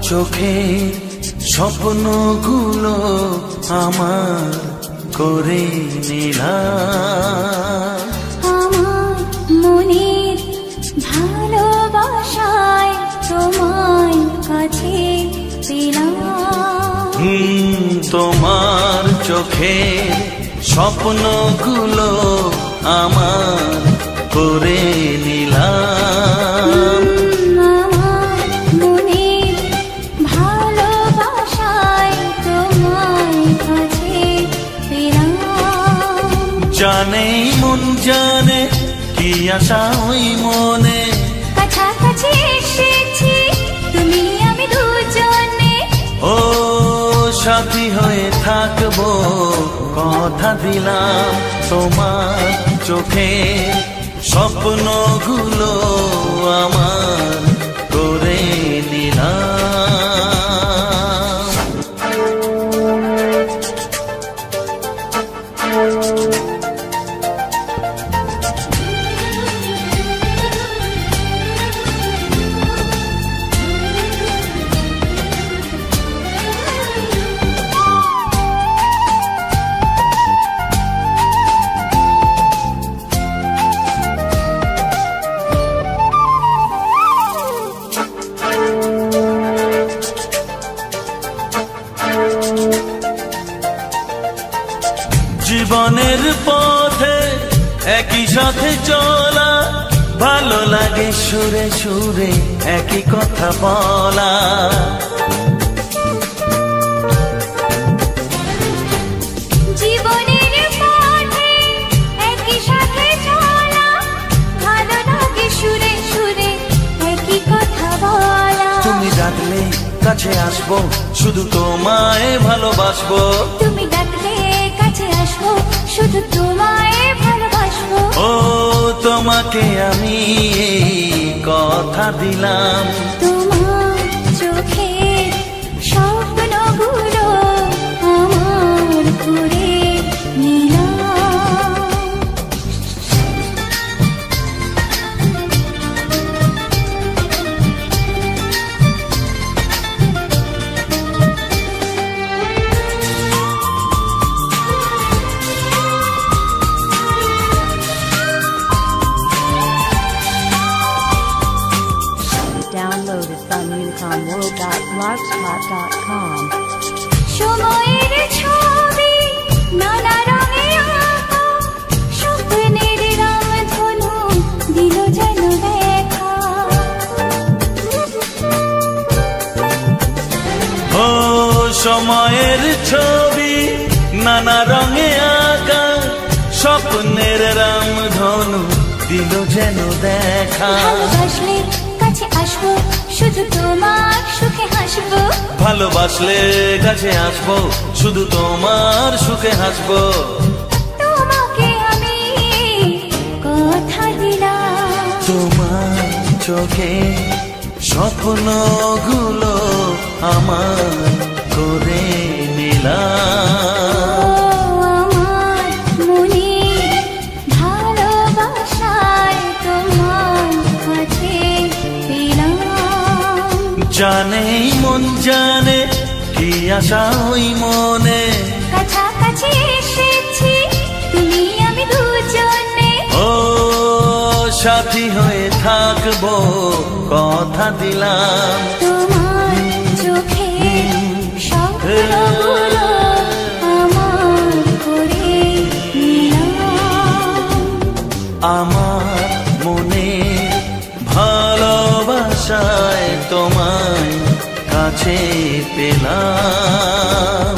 চোখে স্বপ্নগুলো আমার করে নিলাম। আমার মনের ভালোবাসায় তোমায় কাছে পেলাম। তোমার চোখে স্বপ্নগুলো আমার করে নিলাম। আমার মনের ভালোবাসায় তোমায় কাছে পেলাম। জানে মন জানে কি আশা ওই মনে, কাছাকাছি এসেছি তুমি আমি দুজনে। ও সাথী হয়ে থাকবো কথা দিলাম। তোমার চোখে স্বপ্নগুলো আমার করে নিলাম। জীবনের পথে একই সাথে চলা, ভালো লাগে সুরে সুরে একই কথা বলা। জীবনের পথে একই সাথে চলা, ভালো লাগে সুরে সুরে একই কথা বলা। তুমি ডাকলে কাছে আসবো, শুধু তোমায় ভালোবাসবো। তুমি ডাকলে কাছে আসবো, শুধু তোমায় ভালোবাসবো। ও তোমাকে আমি এই কথা দিলাম। তোমার চোখে স্বপ্নগুলো আমার করে নিলাম। Downloaded from UConWorld.blogspot.com. সময়ের ছবি নানা রঙে আঁকা, স্বপ্নের রামধনু দিল যেন দেখা। ও সময়ের ছবি নানা রঙে আঁকা, স্বপ্নের রামধনু দিল যেন দেখা। ভালোবাসলে কাছে আসবো, শুধু তোমার সুখে হাসবো। ভালোবাসলে কাছে আসবো, শুধু তোমার সুখে হাসবো। তোমাকে আমি কথা দিলাম। তোমার চোখে স্বপ্নগুলো আমার করে নিলাম। আমার মনের ভালোবাসায় তোমার কাছে পেলাম। জানে মন জানে কি আশা ওই মনে, কাছাকাছি এসেছি তুমি আমি দুজনে। ও সাথী হয়ে থাকবো কথা দিলাম। তোমার চোখে স্বপ্নগুলো আমার করে নিলাম। আমার মনে ভালোবাসায় তোমায় কাছে পেলাম।